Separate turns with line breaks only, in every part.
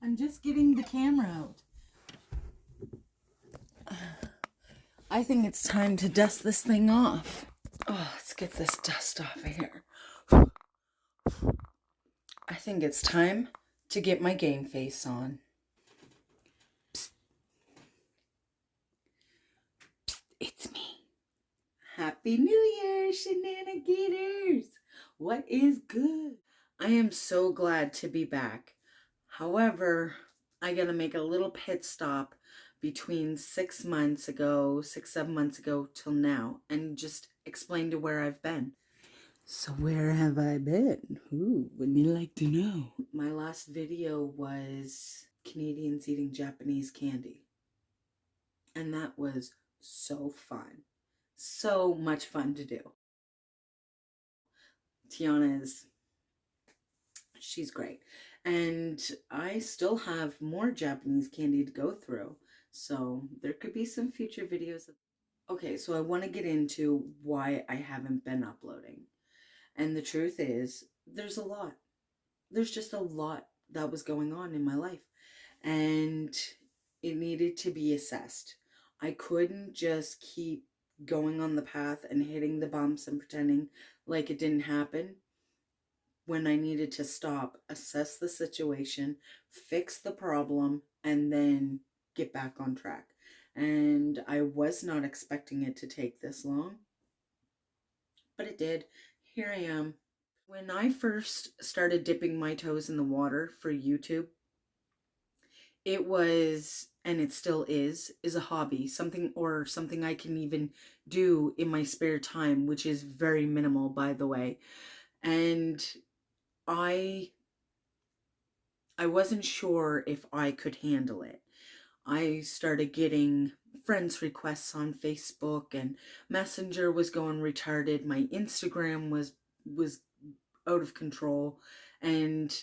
I'm just getting the camera out. I think it's time to dust this thing off. Oh, let's get this dust off of here. I think it's time to get my game face on. Psst. Psst, it's me. Happy New Year, shenanigans! What is good? I am so glad to be back. However, I gotta make a little pit stop between 7 months ago till now and just explain to where I've been. So where have I been? Who would you like to know? My last video was Canadians eating Japanese candy. And that was so fun. So much fun to do. Tiana she's great. And I still have more Japanese candy to go through. So there could be some future videos. Okay, so I want to get into why I haven't been uploading. And the truth is, there's a lot. There's just a lot that was going on in my life. And it needed to be assessed. I couldn't just keep going on the path and hitting the bumps and pretending like it didn't happen when I needed to stop, assess the situation, fix the problem, and then get back on track. And I was not expecting it to take this long, but it did. Here I am. When I first started dipping my toes in the water for YouTube, it was, and it still is a hobby, something I can even do in my spare time, which is very minimal, by the way. And I wasn't sure if I could handle it. I started getting friends requests on Facebook, and Messenger was going retarded. My Instagram was out of control, and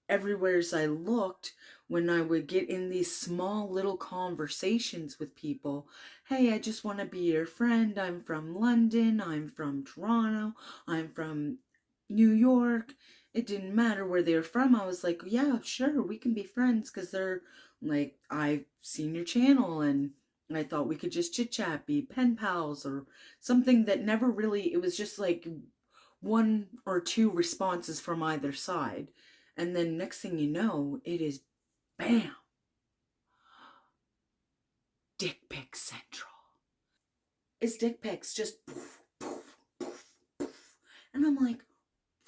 everywhere as I looked, when I would get in these small little conversations with people, hey, I just want to be your friend. I'm from London. I'm from Toronto. I'm from New York. It didn't matter where they were from. I was like, yeah, sure, we can be friends, because they're like, I've seen your channel and I thought we could just chit chat, be pen pals, or something that never really, it was just like one or two responses from either side. And then next thing you know, it is bam, dick pic central. It's dick pics, just poof, poof, poof, poof. And I'm like,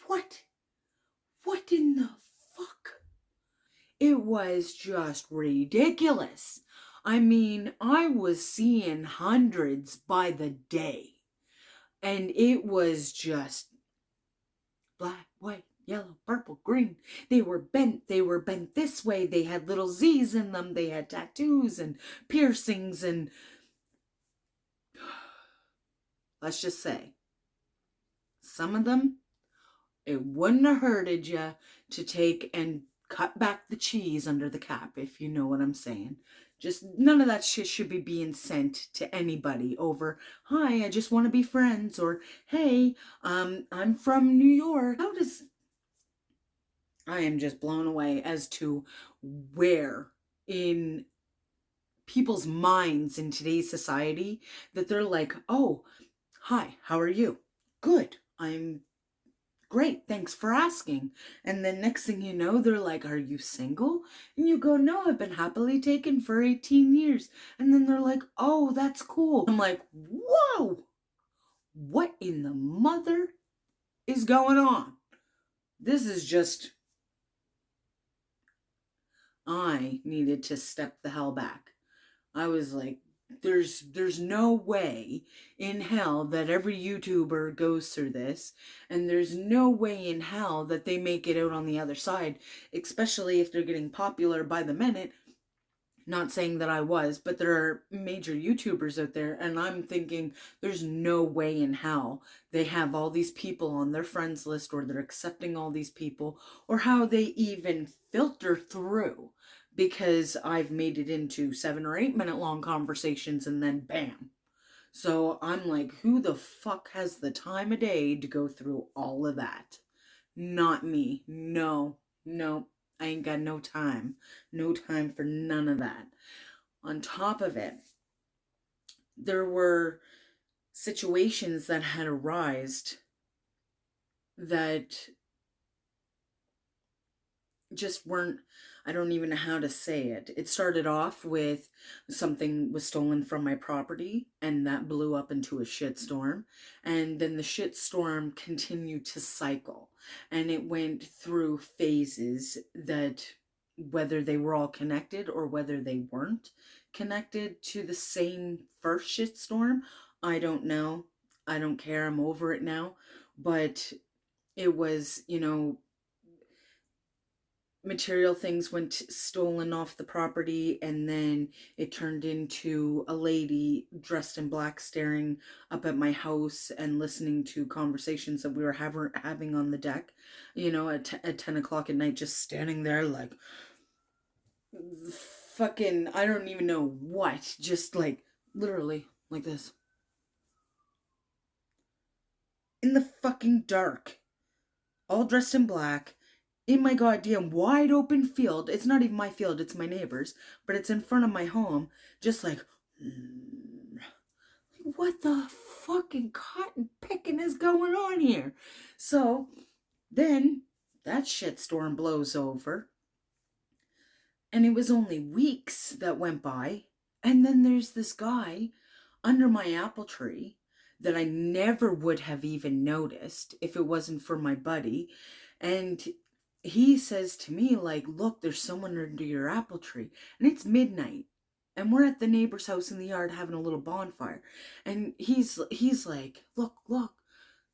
what? What in the fuck? It was just ridiculous. I mean, I was seeing hundreds by the day. And it was just black, white, yellow, purple, green. They were bent this way. They had little Z's in them. They had tattoos and piercings, and let's just say, some of them, it wouldn't have hurted you to take and cut back the cheese under the cap, if you know what I'm saying. Just none of that shit should be being sent to anybody over, hi, I just want to be friends, or hey, I'm from New York. I am just blown away as to where in people's minds in today's society that they're like, oh, hi, how are you? Good, I'm great, thanks for asking. And then next thing you know, they're like, are you single? And you go, no, I've been happily taken for 18 years. And then they're like, oh, that's cool. I'm like, whoa, what in the mother is going on? This is just, I needed to step the hell back. I was like, there's no way in hell that every YouTuber goes through this, and there's no way in hell that they make it out on the other side, especially if they're getting popular by the minute. Not saying that I was, but there are major YouTubers out there, and I'm thinking there's no way in hell they have all these people on their friends list, or they're accepting all these people, or how they even filter through, because I've made it into 7 or 8 minute long conversations and then bam. So I'm like, who the fuck has the time of day to go through all of that? Not me. No. I ain't got no time. No time for none of that. On top of it, there were situations that had arisen that just weren't, I don't even know how to say it. It started off with something was stolen from my property and that blew up into a shitstorm. And then the shitstorm continued to cycle and it went through phases that whether they were all connected or whether they weren't connected to the same first shitstorm, I don't know. I don't care. I'm over it now. But it was, material things went stolen off the property, and then it turned into a lady dressed in black staring up at my house and listening to conversations that we were having on the deck, at 10 o'clock at night, just standing there like fucking, I don't even know what, just like literally like this in the fucking dark, all dressed in black, in my goddamn wide open field. It's not even my field, it's my neighbor's, but it's in front of my home, just like, what the fucking cotton picking is going on here? So then that shitstorm blows over, and it was only weeks that went by, and then there's this guy under my apple tree that I never would have even noticed if it wasn't for my buddy. And he says to me, like, look, there's someone under your apple tree. And it's midnight. And we're at the neighbor's house in the yard having a little bonfire. And he's like, look, look.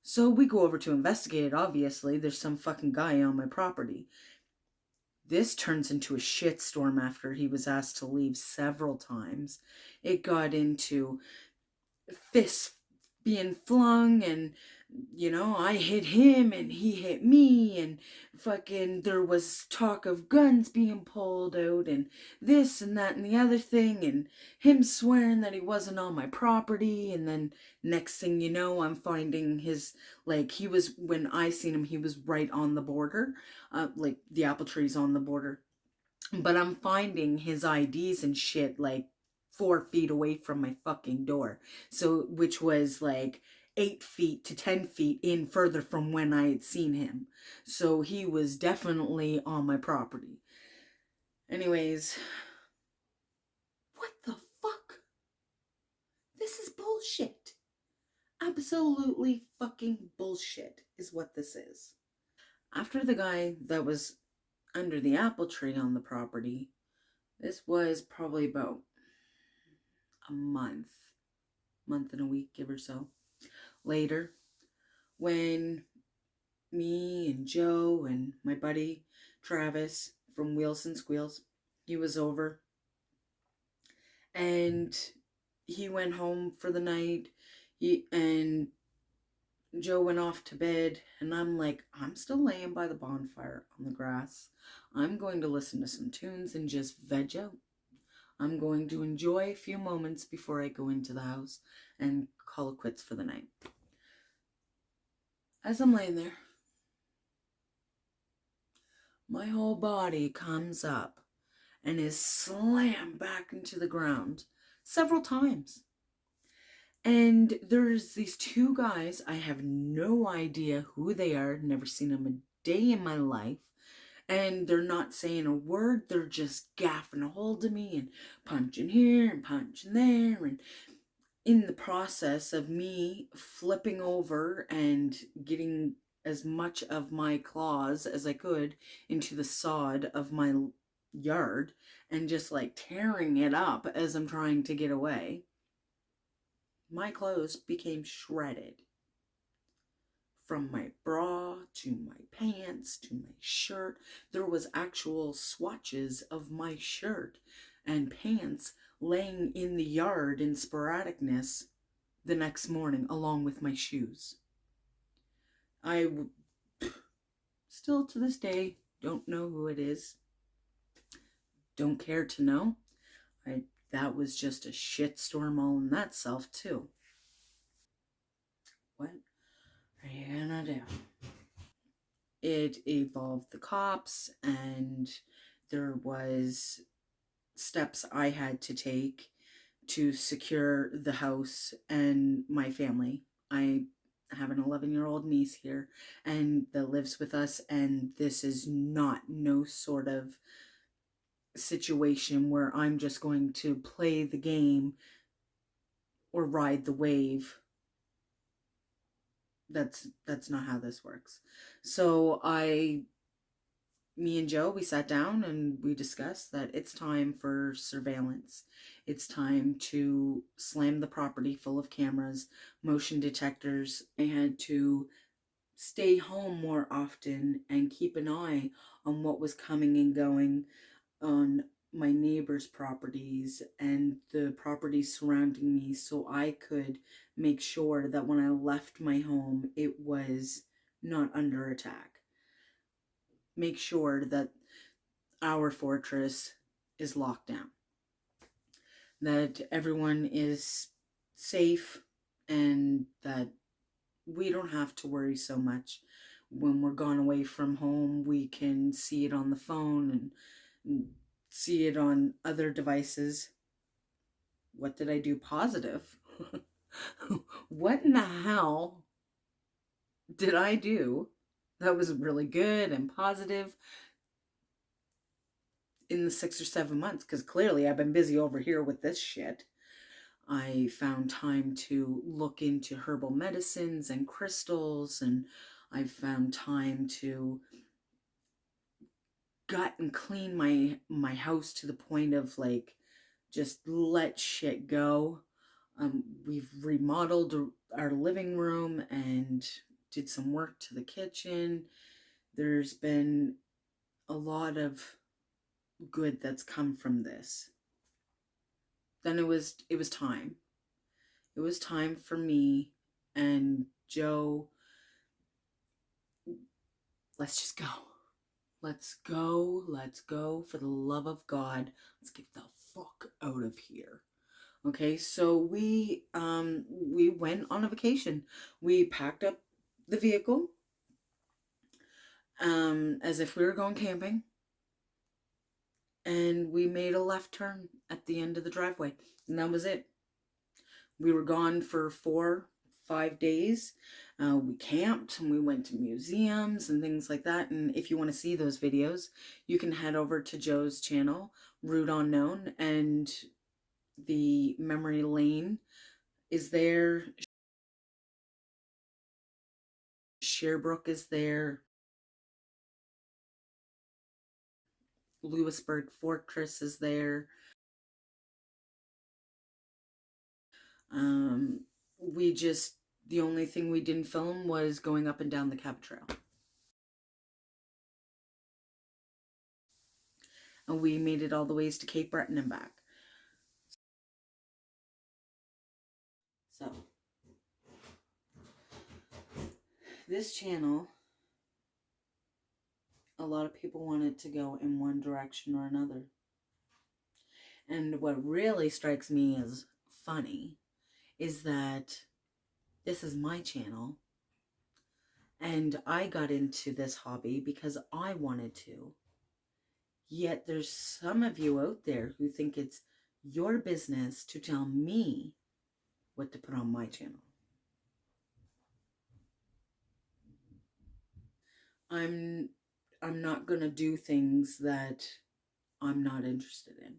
So we go over to investigate it, obviously. There's some fucking guy on my property. This turns into a shitstorm after he was asked to leave several times. It got into fists being flung, and I hit him and he hit me, and fucking there was talk of guns being pulled out and this and that and the other thing, and him swearing that he wasn't on my property. And then next thing you know, I'm finding his, like, he was, when I seen him, he was right on the border, like the apple tree's on the border, but I'm finding his IDs and shit like 4 feet away from my fucking door. So, which was like 8 feet to 10 feet in further from when I had seen him. So he was definitely on my property. Anyways, what the fuck? This is bullshit. Absolutely fucking bullshit is what this is. After the guy that was under the apple tree on the property, this was probably about a month and a week, give or so, later, when me and Joe and my buddy Travis from Wheels and Squeals, he was over, and he went home for the night. And Joe went off to bed, and I'm like, I'm still laying by the bonfire on the grass. I'm going to listen to some tunes and just veg out. I'm going to enjoy a few moments before I go into the house and call it quits for the night. As I'm laying there, my whole body comes up and is slammed back into the ground several times. And there's these two guys. I have no idea who they are, never seen them a day in my life. And they're not saying a word, they're just gaffing a hold of me and punching here and punching there. And in the process of me flipping over and getting as much of my claws as I could into the sod of my yard and just like tearing it up as I'm trying to get away, my clothes became shredded. From my bra to my pants to my shirt, there was actual swatches of my shirt and pants laying in the yard in sporadicness the next morning, along with my shoes. I still to this day don't know who it is. Don't care to know. That was just a shitstorm all in that self too. What are you gonna do? it involved the cops, and there was steps I had to take to secure the house and my family. I have an 11-year-old niece here and that lives with us, and this is not no sort of situation where I'm just going to play the game or ride the wave. That's not how this works. So me and Joe, we sat down and we discussed that it's time for surveillance. It's time to slam the property full of cameras, motion detectors. I had to stay home more often and keep an eye on what was coming and going on my neighbors' properties and the properties surrounding me, so I could make sure that when I left my home, it was not under attack. Make sure that our fortress is locked down, that everyone is safe, and that we don't have to worry so much. When we're gone away from home, we can see it on the phone and see it on other devices. What did I do positive? What in the hell did I do that was really good and positive in the 6 or 7 months? Because clearly I've been busy over here with this shit. I found time to look into herbal medicines and crystals, and I've found time to gut and clean my house to the point of like just let shit go. We've remodeled our living room and did some work to the kitchen. There's been a lot of good that's come from this. Then it was time. It was time for me and Joe. Let's just go. Let's go. Let's go. For the love of God, let's get the fuck out of here. Okay, so we went on a vacation. We packed up the vehicle as if we were going camping, and we made a left turn at the end of the driveway, and that was it. We were gone for 4-5 days. We camped and we went to museums and things like that. And if you want to see those videos, you can head over to Joe's channel, Route Unknown, and the memory lane is there. Sherbrooke is there. Louisburg Fortress is there. The only thing we didn't film was going up and down the Cabot Trail. And we made it all the ways to Cape Breton and back. So, this channel, a lot of people want it to go in one direction or another. And what really strikes me as funny is that this is my channel, and I got into this hobby because I wanted to. Yet there's some of you out there who think it's your business to tell me what to put on my channel. I'm not gonna do things that I'm not interested in.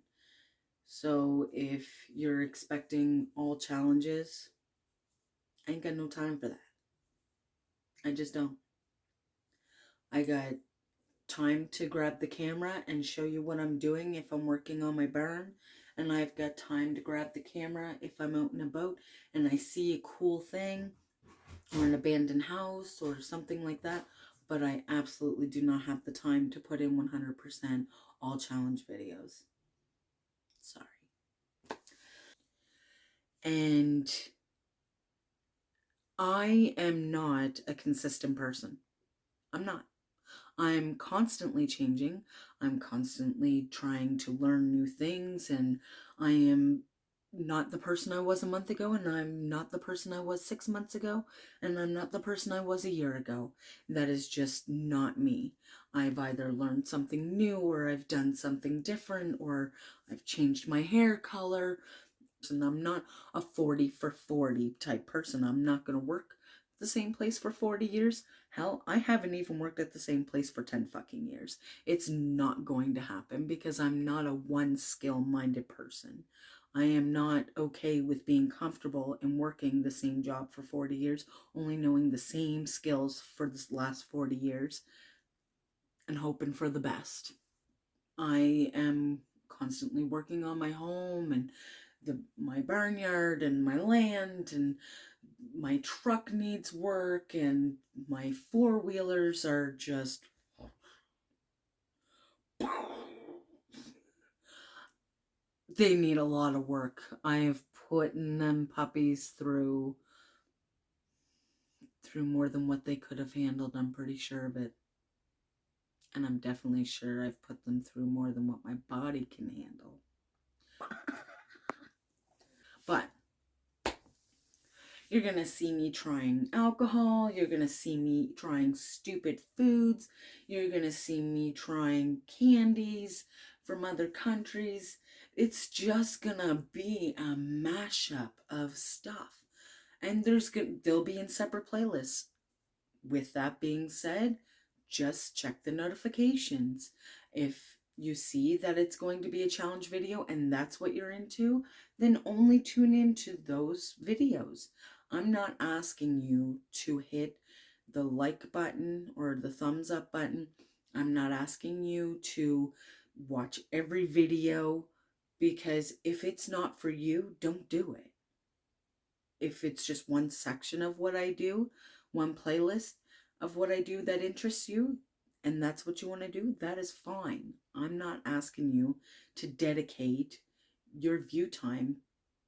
So if you're expecting all challenges, I ain't got no time for that. I just don't. I got time to grab the camera and show you what I'm doing if I'm working on my barn, and I've got time to grab the camera if I'm out and about and I see a cool thing or an abandoned house or something like that, but I absolutely do not have the time to put in 100% all challenge videos. Sorry. And I am not a consistent person. I'm not. I'm constantly changing. I'm constantly trying to learn new things, and I am not the person I was a month ago, and I'm not the person I was 6 months ago, and I'm not the person I was a year ago. That is just not me. I've either learned something new, or I've done something different, or I've changed my hair color. And I'm not a 40 for 40 type person. I'm not going to work the same place for 40 years. Hell, I haven't even worked at the same place for 10 fucking years. It's not going to happen because I'm not a one skill minded person. I am not okay with being comfortable and working the same job for 40 years, only knowing the same skills for this last 40 years and hoping for the best. I am constantly working on my home and my barnyard and my land, and my truck needs work, and my four-wheelers are just they need a lot of work. I have put them puppies through more than what they could have handled. I'm pretty sure of it. And I'm definitely sure I've put them through more than what my body can handle. But you're going to see me trying alcohol. You're going to see me trying stupid foods. You're going to see me trying candies from other countries. It's just going to be a mashup of stuff. And they'll be in separate playlists. With that being said, just check the notifications. If you see that it's going to be a challenge video and that's what you're into, then only tune into those videos. I'm not asking you to hit the like button or the thumbs up button. I'm not asking you to watch every video, because if it's not for you, don't do it. If it's just one section of what I do, one playlist of what I do that interests you, and that's what you want to do, that is fine. I'm not asking you to dedicate your view time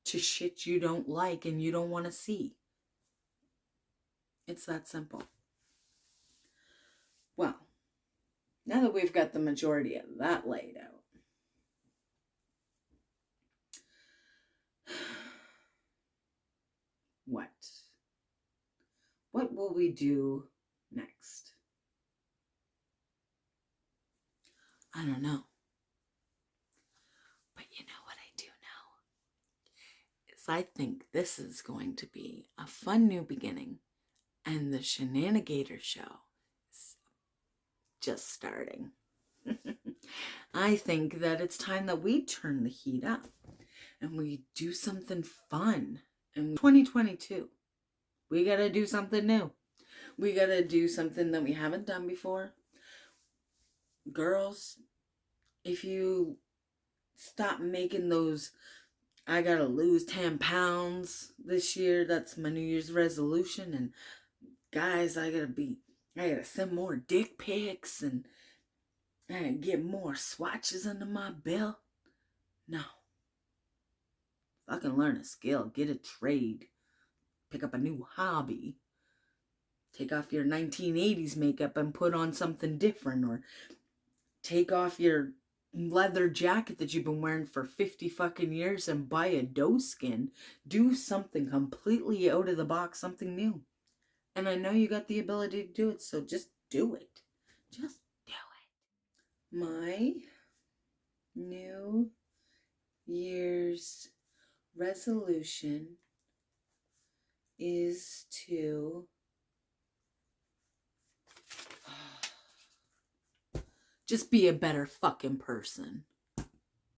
to shit you don't like and you don't want to see. It's that simple. Well, now that we've got the majority of that laid out, what will we do next? I don't know. But you know what I do know? Is I think this is going to be a fun new beginning, and the Shenanigator show is just starting. I think that it's time that we turn the heat up and we do something fun. And 2022, we got to do something new. We got to do something that we haven't done before. Girls, if you stop making those, I got to lose 10 pounds this year, that's my New Year's resolution. And guys, I got to send more dick pics, and I gotta get more swatches under my belt. No. Fucking learn a skill, get a trade, pick up a new hobby. Take off your 1980s makeup and put on something different, or take off your leather jacket that you've been wearing for 50 fucking years and buy a doe skin. Do something completely out of the box, something new. And I know you got the ability to do it, so just do it. Just do it. My New Year's resolution is to just be a better fucking person.